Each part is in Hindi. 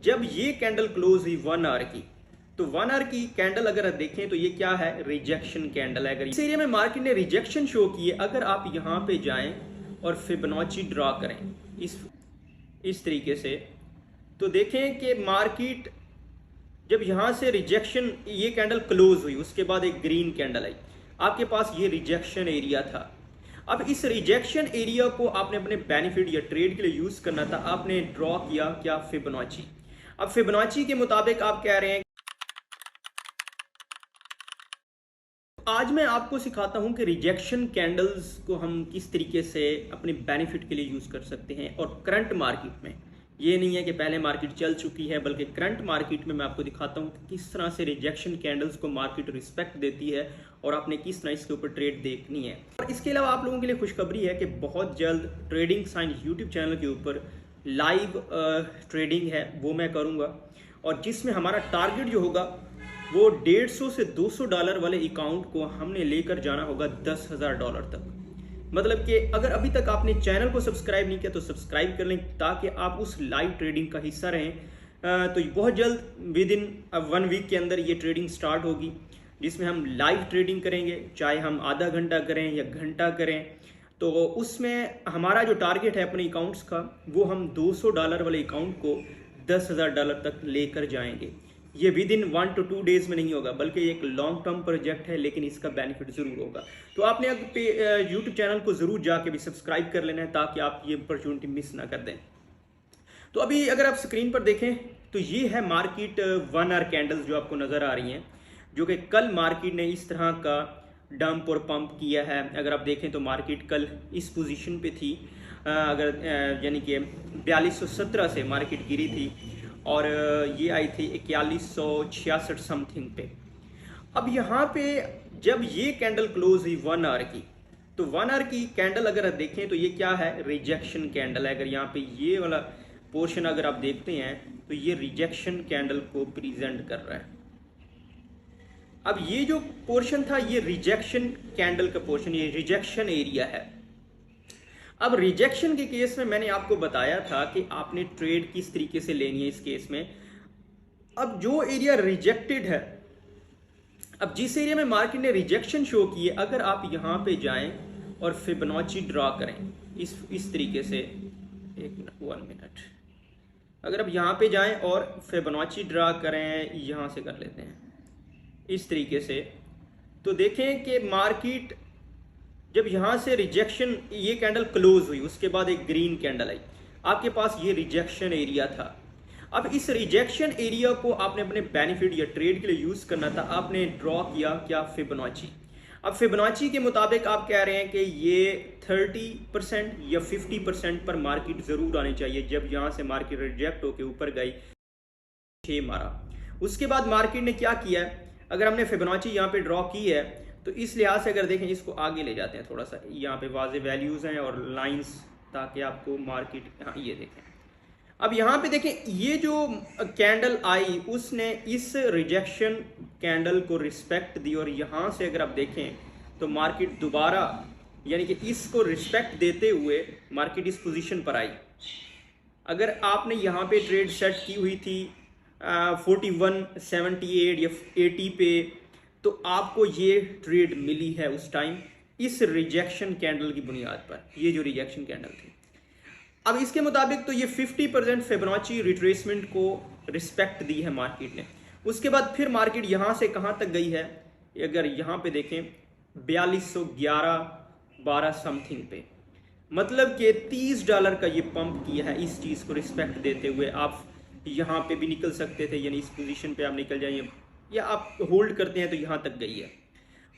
जब ये कैंडल क्लोज हुई 1 आवर की, तो 1 आवर की कैंडल अगर देखें तो ये क्या है, रिजेक्शन कैंडल है। अगर इस एरिया में मार्केट ने रिजेक्शन शो की है, अगर आप यहाँ पे जाएं और फिबोनाची ड्रा करें इस तरीके से, तो देखें कि मार्केट जब यहाँ से रिजेक्शन, ये कैंडल क्लोज हुई, उसके बाद एक ग्रीन कैंडल आई, आपके पास ये रिजेक्शन एरिया था। अब इस रिजेक्शन एरिया को आपने अपने बेनिफिट या ट्रेड के लिए यूज करना था, आपने ड्रॉ किया क्या, फिबोनाची। अब फिबोनाची के मुताबिक आप कह रहे हैं, आज मैं आपको सिखाता हूं कि रिजेक्शन कैंडल्स को हम किस तरीके से अपने बेनिफिट के लिए यूज कर सकते हैं। और करंट मार्केट में ये नहीं है कि पहले मार्केट चल चुकी है, बल्कि करंट मार्केट में मैं आपको दिखाता हूं कि किस तरह से रिजेक्शन कैंडल्स को मार्केट रिस्पेक्ट देती है और आपने किस तरह इसके ऊपर ट्रेड देखनी है। और इसके अलावा आप लोगों के लिए खुशखबरी है कि बहुत जल्द ट्रेडिंग साइंस यूट्यूब चैनल के ऊपर लाइव ट्रेडिंग है, वो मैं करूँगा, और जिसमें हमारा टारगेट जो होगा वो $150 से $200 वाले अकाउंट को हमने लेकर जाना होगा $10,000 तक। मतलब कि अगर अभी तक आपने चैनल को सब्सक्राइब नहीं किया तो सब्सक्राइब कर लें, ताकि आप उस लाइव ट्रेडिंग का हिस्सा रहें। तो बहुत जल्द विद इन 1 वीक के अंदर ये ट्रेडिंग स्टार्ट होगी, जिसमें हम लाइव ट्रेडिंग करेंगे, चाहे हम आधा घंटा करें या घंटा करें। तो उसमें हमारा जो टारगेट है अपने अकाउंट्स का, वो हम $200 वाले अकाउंट को $10,000 तक लेकर जाएंगे। ये विद इन 1 to 2 डेज में नहीं होगा, बल्कि एक लॉन्ग टर्म प्रोजेक्ट है, लेकिन इसका बेनिफिट जरूर होगा। तो आपने अब यूट्यूब चैनल को जरूर जाके भी सब्सक्राइब कर लेना है, ताकि आप ये अपॉर्चुनिटी मिस ना कर दें। तो अभी अगर आप स्क्रीन पर देखें तो ये है मार्केट 1 आवर कैंडल्स जो आपको नजर आ रही हैं, जो कि कल मार्केट ने इस तरह का डंप और पंप किया है। अगर आप देखें तो मार्केट कल इस पोजीशन पे थी, अगर यानी कि 4217 से मार्केट गिरी थी, और ये आई थी 4166 समथिंग पे। अब यहाँ पे जब ये कैंडल क्लोज हुई 1 आवर की, तो 1 आवर की कैंडल अगर देखें तो ये क्या है, रिजेक्शन कैंडल है। अगर यहाँ पे ये वाला पोर्शन अगर आप देखते हैं तो ये रिजेक्शन कैंडल को प्रेजेंट कर रहा है। अब ये जो पोर्शन था, ये रिजेक्शन कैंडल का पोर्शन, ये रिजेक्शन एरिया है। अब रिजेक्शन के केस में मैंने आपको बताया था कि आपने ट्रेड किस तरीके से लेनी है इस केस में। अब जो एरिया रिजेक्टेड है, अब जिस एरिया में मार्केट ने रिजेक्शन शो की है, अगर आप यहां पे जाएं और फिबोनाची ड्रा करें इस तरीके से, 1 मिनट, अगर आप यहां पे जाएं और फिबोनाची ड्रा करें, यहां से कर लेते हैं इस तरीके से, तो देखें कि मार्केट जब यहाँ से रिजेक्शन, ये कैंडल क्लोज हुई, उसके बाद एक ग्रीन कैंडल आई, आपके पास ये रिजेक्शन एरिया था। अब इस रिजेक्शन एरिया को आपने अपने बेनिफिट या ट्रेड के लिए यूज करना था, आपने ड्रॉ किया क्या, फिबोनाची। अब फिबोनाची के मुताबिक आप कह रहे हैं कि ये 30% या 50% पर मार्केट जरूर आनी चाहिए। जब यहाँ से मार्केट रिजेक्ट होकर ऊपर गई, 6 मारा, उसके बाद मार्केट ने क्या किया, अगर हमने फिबोनाची यहाँ पे ड्रॉ की है तो इस लिहाज से अगर देखें, इसको आगे ले जाते हैं थोड़ा सा, यहाँ पे वाजे वैल्यूज हैं और लाइंस, ताकि आपको मार्केट, हाँ ये देखें। अब यहाँ पे देखें, ये जो कैंडल आई उसने इस रिजेक्शन कैंडल को रिस्पेक्ट दी, और यहाँ से अगर आप देखें तो मार्केट दोबारा, यानी कि इसको रिस्पेक्ट देते हुए मार्केट इस पोजीशन पर आई। अगर आपने यहाँ पे ट्रेड सेट की हुई थी 4178 या 80 पे, तो आपको ये ट्रेड मिली है उस टाइम इस रिजेक्शन कैंडल की बुनियाद पर, ये जो रिजेक्शन कैंडल थी। अब इसके मुताबिक तो ये 50% फिबोनाची रिट्रेसमेंट को रिस्पेक्ट दी है मार्केट ने। उसके बाद फिर मार्केट यहाँ से कहाँ तक गई है, अगर यहाँ पे देखें 4211-12 समथिंग पे, मतलब कि $30 का ये पंप किया है इस चीज़ को रिस्पेक्ट देते हुए। आप यहाँ पे भी निकल सकते थे, यानी इस पोजीशन पे आप निकल जाइए, या आप होल्ड करते हैं तो यहां तक गई है।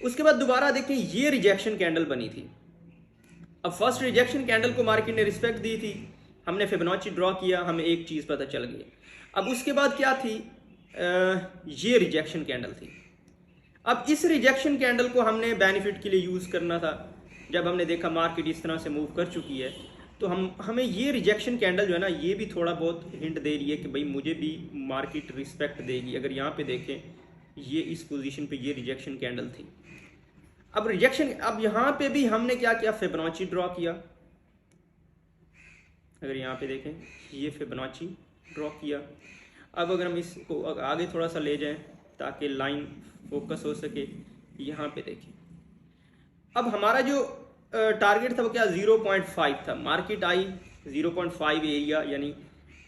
उसके बाद दोबारा देखें, ये रिजेक्शन कैंडल बनी थी। अब फर्स्ट रिजेक्शन कैंडल को मार्केट ने रिस्पेक्ट दी थी, हमने फिबोनाची ड्रॉ किया, हमें एक चीज पता चल गई। अब उसके बाद क्या थी, ये रिजेक्शन कैंडल थी। अब इस रिजेक्शन कैंडल को हमने बेनिफिट के लिए यूज करना था। जब हमने देखा मार्केट इस तरह से मूव कर चुकी है, तो हमें ये रिजेक्शन कैंडल जो है ना, ये भी थोड़ा बहुत हिंट दे रही है कि भाई मुझे भी मार्केट रिस्पेक्ट देगी। अगर यहाँ पे देखें, ये इस पोजीशन पे ये रिजेक्शन कैंडल थी। अब रिजेक्शन, अब यहाँ पे भी हमने क्या किया, फिबोनाची ड्रॉ किया। अगर यहाँ पे देखें, ये फिबोनाची ड्रॉ किया। अब अगर हम इसको आगे थोड़ा सा ले जाएं ताकि लाइन फोकस हो सके, यहाँ पे देखें अब हमारा जो टारगेट था वो क्या 0.5 था, मार्केट आई 0.5 एरिया यानी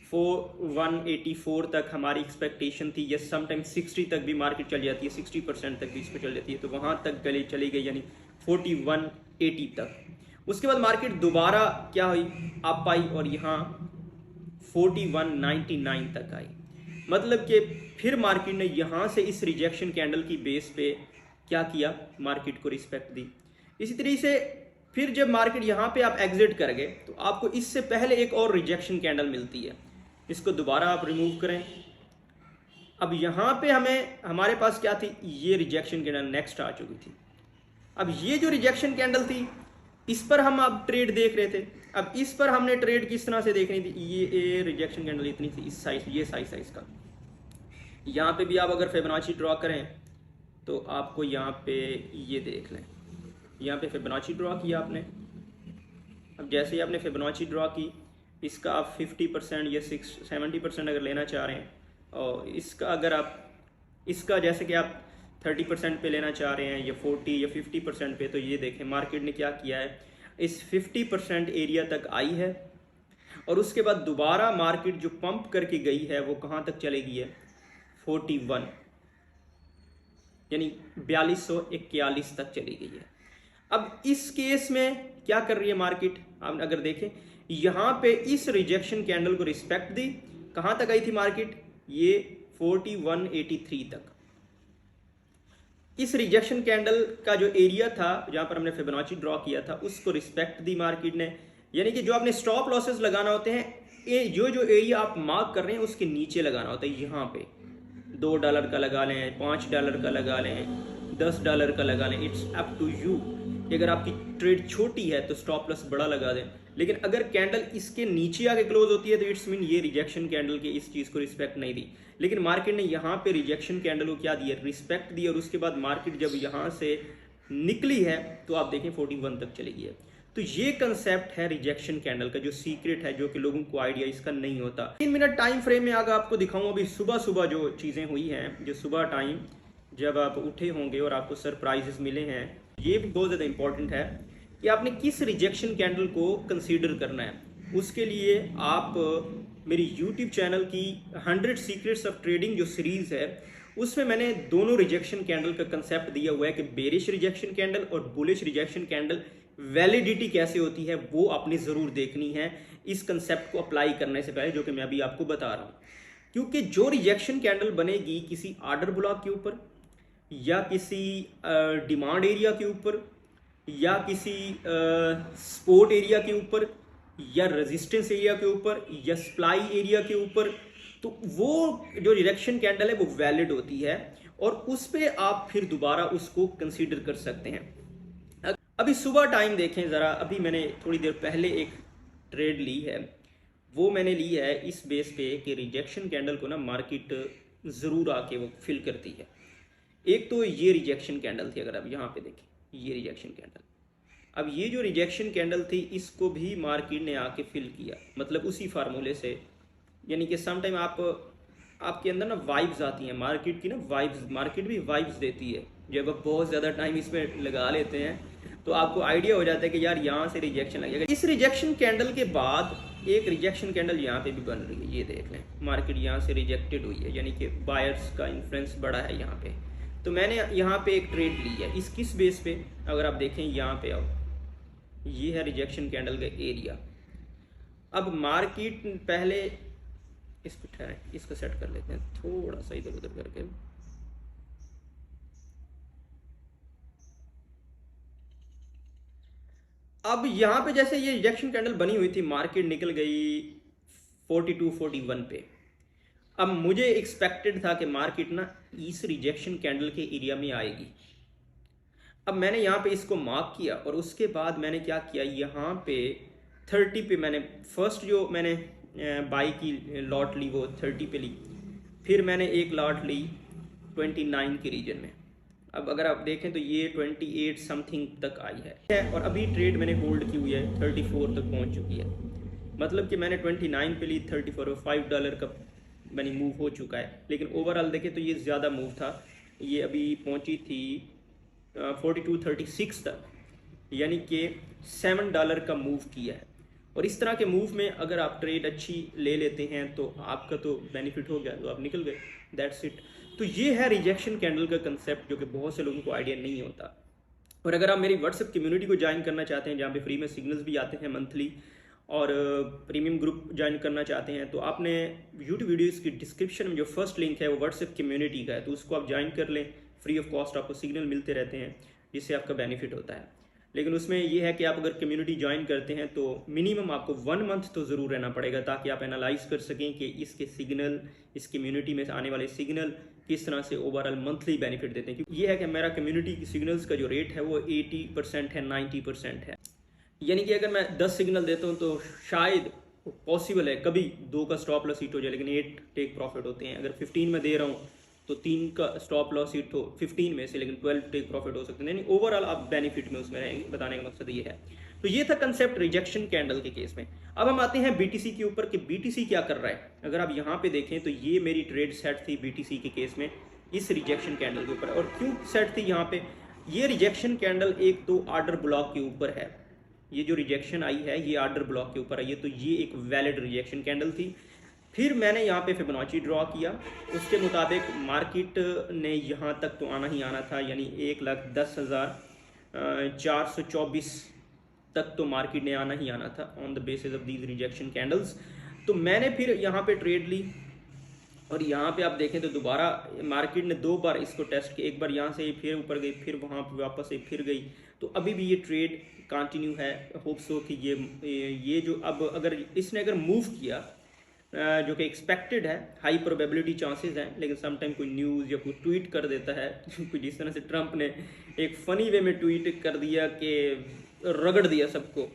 184 तक हमारी एक्सपेक्टेशन थी, या समटाइम 60 तक भी मार्केट चल जाती है, 60% तक भी इसको चल जाती है, तो वहाँ तक गले चली गई यानी 4180 तक। उसके बाद मार्केट दोबारा क्या हुई, अप आई और यहाँ 4199 तक आई। मतलब कि फिर मार्केट ने यहाँ से इस रिजेक्शन कैंडल की बेस पे क्या किया, मार्केट को रिस्पेक्ट दी। इसी तरीके से फिर जब मार्केट यहाँ पे आप एग्जिट कर गए तो आपको इससे पहले एक और रिजेक्शन कैंडल मिलती है, इसको दोबारा आप रिमूव करें। अब यहाँ पे हमारे पास क्या थी, ये रिजेक्शन कैंडल नेक्स्ट आ चुकी थी। अब ये जो रिजेक्शन कैंडल थी इस पर हम अब ट्रेड देख रहे थे। अब इस पर हमने ट्रेड किस तरह से देखनी थी, ये रिजेक्शन कैंडल इतनी थी इस साइज, ये साइज का। यहाँ पे भी आप अगर फिबोनाची ड्रॉ करें तो आपको यहाँ पे ये देख लें, यहाँ पे फिबोनाची ड्रॉ किया आपने। अब जैसे ही आपने फिबोनाची ड्रॉ की, इसका आप 50% या 70% अगर लेना चाह रहे हैं, और इसका अगर आप इसका जैसे कि आप 30% पे लेना चाह रहे हैं या 40 या 50% पे, तो ये देखें मार्केट ने क्या किया है, इस 50% एरिया तक आई है और उसके बाद दोबारा मार्केट जो पंप करके गई है वो कहाँ तक चली गई है, 41 यानी 4241 तक चली गई है। अब इस केस में क्या कर रही है मार्केट, आप अगर देखें यहाँ पे इस रिजेक्शन कैंडल को रिस्पेक्ट दी, कहाँ तक आई थी मार्केट, ये 4183 तक। इस रिजेक्शन कैंडल का जो एरिया था जहां पर हमने फिबोनाची ड्रॉ किया था उसको रिस्पेक्ट दी मार्केट ने, यानी कि जो आपने स्टॉप लॉसेस लगाना होते हैं, जो एरिया आप मार्क कर रहे हैं उसके नीचे लगाना होता है। यहाँ पे $2 का लगा लें, $5 का लगा लें, $10 का लगा लें, इट्स अप टू यू। अगर आपकी ट्रेड छोटी है तो स्टॉप लॉस बड़ा लगा दें, लेकिन अगर कैंडल इसके नीचे आके क्लोज होती है तो इट्स मीन ये रिजेक्शन कैंडल के इस चीज़ को रिस्पेक्ट नहीं दी। लेकिन मार्केट ने यहाँ पे रिजेक्शन कैंडल को क्या दिया, रिस्पेक्ट दी, और उसके बाद मार्केट जब यहाँ से निकली है तो आप देखें 41 तक चली गई है। तो ये कंसेप्ट है रिजेक्शन कैंडल का, जो सीक्रेट है, जो कि लोगों को आइडिया इसका नहीं होता। 3 मिनट टाइम फ्रेम में अगर आपको दिखाऊं, अभी सुबह सुबह जो चीज़ें हुई हैं, जो सुबह टाइम जब आप उठे होंगे और आपको सरप्राइजेस मिले हैं, ये भी बहुत ज़्यादा इंपॉर्टेंट है कि आपने किस रिजेक्शन कैंडल को कंसीडर करना है। उसके लिए आप मेरी YouTube चैनल की 100 सीक्रेट्स ऑफ ट्रेडिंग जो सीरीज़ है उसमें मैंने दोनों रिजेक्शन कैंडल का कंसेप्ट दिया हुआ है कि बेरिश रिजेक्शन कैंडल और बुलिश रिजेक्शन कैंडल वैलिडिटी कैसे होती है, वो आपने ज़रूर देखनी है इस कंसेप्ट को अप्लाई करने से पहले, जो कि मैं अभी आपको बता रहा हूँ। क्योंकि जो रिजेक्शन कैंडल बनेगी किसी आर्डर ब्लॉक के ऊपर या किसी डिमांड एरिया के ऊपर या किसी सपोर्ट एरिया के ऊपर या रेजिस्टेंस एरिया के ऊपर या सप्लाई एरिया के ऊपर, तो वो जो रिजेक्शन कैंडल है वो वैलिड होती है और उस पर आप फिर दोबारा उसको कंसीडर कर सकते हैं। अभी सुबह टाइम देखें ज़रा, अभी मैंने थोड़ी देर पहले एक ट्रेड ली है, वो मैंने ली है इस बेस पे कि रिजेक्शन कैंडल को ना मार्केट ज़रूर आके वो फिल करती है। एक तो ये रिजेक्शन कैंडल थी, अगर आप यहाँ पे देखें ये रिजेक्शन कैंडल, अब ये जो रिजेक्शन कैंडल थी इसको भी मार्केट ने आके फिल किया, मतलब उसी फार्मूले से। यानी कि समटाइम आपके अंदर ना वाइब्स आती हैं मार्केट की, ना वाइब्स, मार्केट भी वाइब्स देती है। जब आप बहुत ज़्यादा टाइम इसमें लगा लेते हैं तो आपको आइडिया हो जाता है कि यार यहाँ से रिजेक्शन लगेगा। इस रिजेक्शन कैंडल के बाद एक रिजेक्शन कैंडल यहाँ पे भी बन रही है, ये देख लें, मार्केट यहाँ से रिजेक्टेड हुई है, यानी कि बायर्स का इन्फ्लुएंस बड़ा है यहाँ पे। तो मैंने यहाँ पे एक ट्रेड ली है, इस किस बेस पे, अगर आप देखें यहाँ पे आओ, ये है रिजेक्शन कैंडल का एरिया। अब मार्केट पहले इसको ठहरे, इसको सेट कर लेते हैं थोड़ा सा इधर उधर करके। अब यहाँ पे जैसे ये रिजेक्शन कैंडल बनी हुई थी, मार्केट निकल गई 42-41 पे। अब मुझे एक्सपेक्टेड था कि मार्केट ना इस रिजेक्शन कैंडल के एरिया में आएगी। अब मैंने यहाँ पे इसको मार्क किया और उसके बाद मैंने क्या किया, यहाँ पे 30 पे मैंने फर्स्ट जो मैंने बाई की लॉट ली वो 30 पे ली, फिर मैंने एक लॉट ली 29 के रीजन में। अब अगर आप देखें तो ये 28 समथिंग तक आई है और अभी ट्रेड मैंने होल्ड की हुई है 34 तक पहुँच चुकी है। मतलब कि मैंने 29 पे ली, 34 $5 का यानी मूव हो चुका है, लेकिन ओवरऑल देखें तो ये ज़्यादा मूव था। ये अभी पहुंची थी 4236 तक, यानी कि $7 का मूव किया है। और इस तरह के मूव में अगर आप ट्रेड अच्छी ले लेते हैं तो आपका तो बेनिफिट हो गया, तो आप निकल गए, दैट्स इट। तो ये है रिजेक्शन कैंडल का कंसेप्ट, जो कि बहुत से लोगों को आइडिया नहीं होता। और अगर आप मेरी व्हाट्सएप कम्युनिटी को ज्वाइन करना चाहते हैं, जहाँ पे फ्री में सिग्नल्स भी आते हैं मंथली, और प्रीमियम ग्रुप ज्वाइन करना चाहते हैं, तो आपने यूट्यूब वीडियोज़ की डिस्क्रिप्शन में जो फर्स्ट लिंक है वो व्हाट्सएप कम्युनिटी का है, तो उसको आप ज्वाइन कर लें। फ्री ऑफ कॉस्ट आपको सिग्नल मिलते रहते हैं, जिससे आपका बेनिफिट होता है। लेकिन उसमें यह है कि आप अगर कम्युनिटी ज्वाइन करते हैं तो मिनिमम आपको 1 मंथ तो ज़रूर रहना पड़ेगा, ताकि आप एनालाइज कर सकें कि इसके सिग्नल, इस कम्युनिटी में आने वाले सिग्नल किस तरह से ओवरऑल मंथली बेनिफिट देते हैं। क्योंकि ये है कि मेरा कम्युनिटी की सिग्नल्स का जो रेट है वो 80% है, 90% है। यानी कि अगर मैं 10 सिग्नल देता हूँ तो शायद पॉसिबल है कभी 2 का स्टॉप लॉस हिट हो जाए, लेकिन 8 टेक प्रॉफिट होते हैं। अगर 15 में दे रहा हूँ तो 3 का स्टॉप लॉस हिट हो 15 में से, लेकिन 12 टेक प्रॉफिट हो सकते हैं। यानी ओवरऑल आप बेनिफिट में उसमें रहेंगे, बताने का मकसद ये है। तो ये था कंसेप्ट रिजेक्शन कैंडल के केस में। अब हम आते हैं बीटीसी के ऊपर कि बीटीसी क्या कर रहा है। अगर आप यहाँ पे देखें तो ये मेरी ट्रेड सेट थी बीटीसी के केस में इस रिजेक्शन कैंडल के ऊपर। और क्यों सेट थी यहाँ पे, ये रिजेक्शन कैंडल एक तो ऑर्डर ब्लॉक के ऊपर है। ये जो रिजेक्शन आई है ये ऑर्डर ब्लॉक के ऊपर आई है, तो ये एक वैलिड रिजेक्शन कैंडल थी। फिर मैंने यहाँ पे फिबोनाची ड्रॉ किया, उसके मुताबिक मार्केट ने यहाँ तक तो आना ही आना था, यानी 1,10,424 तक तो मार्केट ने आना ही आना था on the basis of these rejection candles. तो मैंने फिर यहाँ पे ट्रेड ली, और यहाँ पे आप देखें तो दोबारा मार्केट ने 2 बार इसको टेस्ट किया। एक बार यहाँ से फिर ऊपर गई, फिर वहाँ पे वापस से फिर गई, तो अभी भी ये ट्रेड कंटिन्यू है। होप सो कि ये जो अब अगर इसने अगर मूव किया, जो कि एक्सपेक्टेड है, हाई प्रोबेबिलिटी चांसेस हैं, लेकिन समटाइम कोई न्यूज़ या कोई ट्वीट कर देता है कुछ जिस तरह से ट्रंप ने एक फ़नी वे में ट्वीट कर दिया कि रगड़ दिया सबको।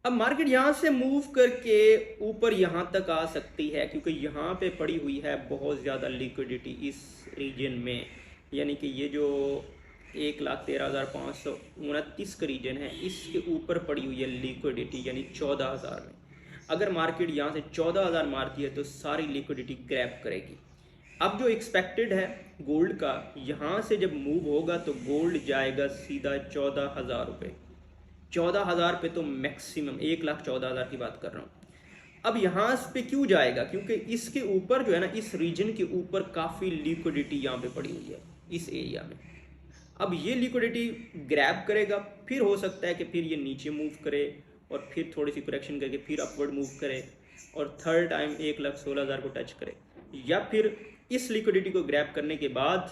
अब मार्केट यहाँ से मूव करके ऊपर यहाँ तक आ सकती है, क्योंकि यहाँ पे पड़ी हुई है बहुत ज़्यादा लिक्विडिटी इस रीजन में। यानी कि ये जो 1,13,529 का रीजन है, इसके ऊपर पड़ी हुई है लिक्विडिटी, यानी 14,000 में। अगर मार्केट यहाँ से 14,000 मारती है तो सारी लिक्विडिटी ग्रैब करेगी। अब जो एक्सपेक्टेड है गोल्ड का, यहाँ से जब मूव होगा तो गोल्ड जाएगा सीधा 14,000 रुपये। 14,000 पे तो मैक्सिमम 1,14,000 की बात कर रहा हूँ। अब यहाँ पे क्यों जाएगा, क्योंकि इसके ऊपर जो है ना, इस रीजन के ऊपर काफ़ी लिक्विडिटी यहाँ पे पड़ी हुई है इस एरिया में। अब ये लिक्विडिटी ग्रैब करेगा, फिर हो सकता है कि फिर ये नीचे मूव करे और फिर थोड़ी सी करेक्शन करके फिर अपवर्ड मूव करे और थर्ड टाइम 1,16,000 को टच करे, या फिर इस लिक्विडिटी को ग्रैब करने के बाद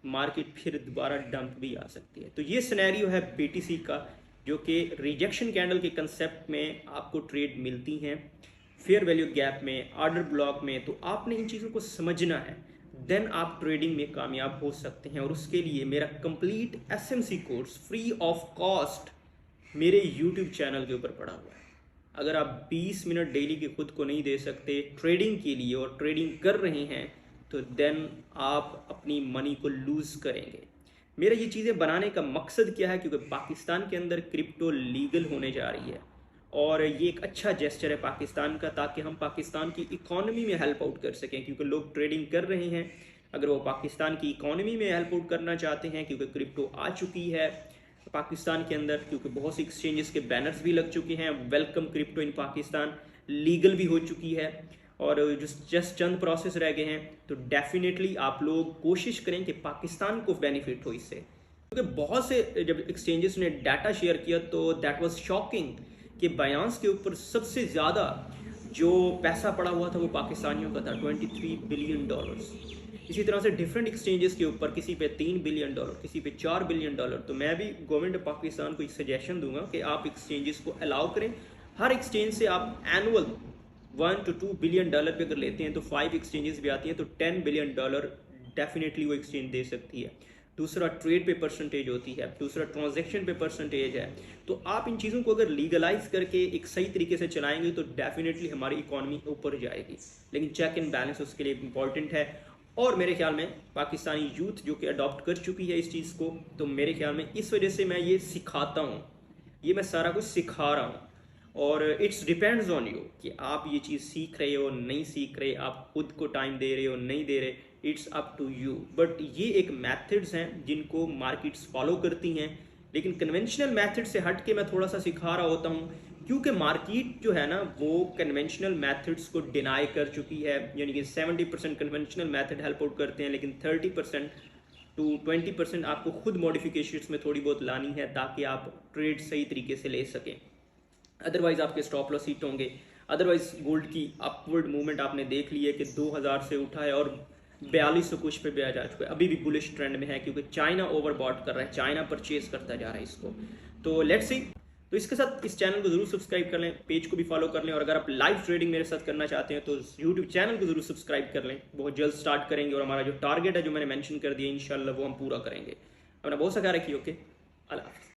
मार्केट फिर दोबारा डंप भी आ सकती है। तो ये सिनेरियो है बीटीसी का, जो कि रिजेक्शन कैंडल के कंसेप्ट में आपको ट्रेड मिलती हैं फेयर वैल्यू गैप में, ऑर्डर ब्लॉक में। तो आपने इन चीज़ों को समझना है, देन आप ट्रेडिंग में कामयाब हो सकते हैं। और उसके लिए मेरा complete SMC course free of cost मेरे यूट्यूब चैनल के ऊपर पड़ा हुआ है। अगर आप 20 मिनट डेली के खुद को नहीं दे सकते ट्रेडिंग के लिए और ट्रेडिंग कर रहे हैं, तो देन आप अपनी मनी को लूज़ करेंगे। मेरा ये चीज़ें बनाने का मकसद क्या है, क्योंकि पाकिस्तान के अंदर क्रिप्टो लीगल होने जा रही है और ये एक अच्छा जेस्चर है पाकिस्तान का, ताकि हम पाकिस्तान की इकॉनमी में हेल्प आउट कर सकें। क्योंकि लोग ट्रेडिंग कर रहे हैं, अगर वो पाकिस्तान की इकॉनमी में हेल्प आउट करना चाहते हैं, क्योंकि क्रिप्टो आ चुकी है पाकिस्तान के अंदर, क्योंकि बहुत सी एक्सचेंजेस के बैनर्स भी लग चुके हैं, वेलकम क्रिप्टो इन पाकिस्तान लीगल भी हो चुकी है, और जो जस्ट चंद प्रोसेस रह गए हैं। तो डेफिनेटली आप लोग कोशिश करें कि पाकिस्तान को बेनिफिट हो इससे। क्योंकि बहुत से जब एक्सचेंजेस ने डाटा शेयर किया तो दैट वाज शॉकिंग कि बायनांस के ऊपर सबसे ज़्यादा जो पैसा पड़ा हुआ था वो पाकिस्तानियों का था, $23 बिलियन। इसी तरह से डिफरेंट एक्सचेंजेस के ऊपर किसी पे $3 बिलियन, किसी पे $4 बिलियन। तो मैं भी गवर्नमेंट ऑफ पाकिस्तान को एक सजेशन दूंगा कि आप एक्सचेंजेस को अलाउ करें। हर एक्सचेंज से आप एनुअल $1 to $2 बिलियन भी अगर लेते हैं तो 5 एक्सचेंजेस भी आती हैं, तो $10 बिलियन डेफिनेटली वो एक्सचेंज दे सकती है। दूसरा ट्रेड पे परसेंटेज होती है, दूसरा ट्रांजैक्शन पे परसेंटेज है। तो आप इन चीज़ों को अगर लीगलाइज करके एक सही तरीके से चलाएंगे तो डेफिनेटली हमारी इकॉनमी ऊपर जाएगी। लेकिन चेक एंड बैलेंस उसके लिए इंपॉर्टेंट है, और मेरे ख्याल में पाकिस्तानी यूथ जो कि अडॉप्ट कर चुकी है इस चीज़ को। तो मेरे ख्याल में इस वजह से मैं ये सिखाता हूँ, ये मैं सारा कुछ सिखा रहा हूँ। और इट्स डिपेंड्स ऑन यू कि आप ये चीज़ सीख रहे हो नहीं सीख रहे, आप खुद को टाइम दे रहे हो नहीं दे रहे, it's up to you. But ये एक मेथड्स हैं जिनको मार्केट्स फॉलो करती हैं, लेकिन कन्वेंशनल मेथड से हट के मैं थोड़ा सा सिखा रहा होता हूँ, क्योंकि मार्केट जो है ना वो कन्वेंशनल मेथड्स को डिनाई कर चुकी है। यानी कि 70% कन्वेंशनल मेथड हेल्प आउट करते हैं, लेकिन 30% टू 20% आपको खुद मॉडिफिकेशंस में थोड़ी बहुत लानी है ताकि आप ट्रेड सही तरीके से ले सकें। अदरवाइज आपके स्टॉप लॉस हिट होंगे। अदरवाइज गोल्ड की अपवर्ड मूवमेंट आपने देख ली है कि 2000 से उठा है और 4200 कुछ पे आ जा चुका है, अभी भी बुलिश ट्रेंड में है क्योंकि चाइना ओवरबॉट कर रहा है, चाइना परचेज करता जा रहा है इसको। तो लेट्स सी। तो इसके साथ इस चैनल को जरूर सब्सक्राइब कर लें, पेज को भी फॉलो कर लें, और अगर आप लाइव ट्रेडिंग मेरे साथ करना चाहते हैं तो यूट्यूब चैनल को जरूर सब्सक्राइब कर लें। बहुत जल्द स्टार्ट करेंगे और हमारा जो टारगेट है जो मैंने मेंशन कर दिया इंशाल्लाह वो हम पूरा करेंगे। अपना बहुत सा ख्याल रखिए। ओके, अल्लाह हाफ़िज़।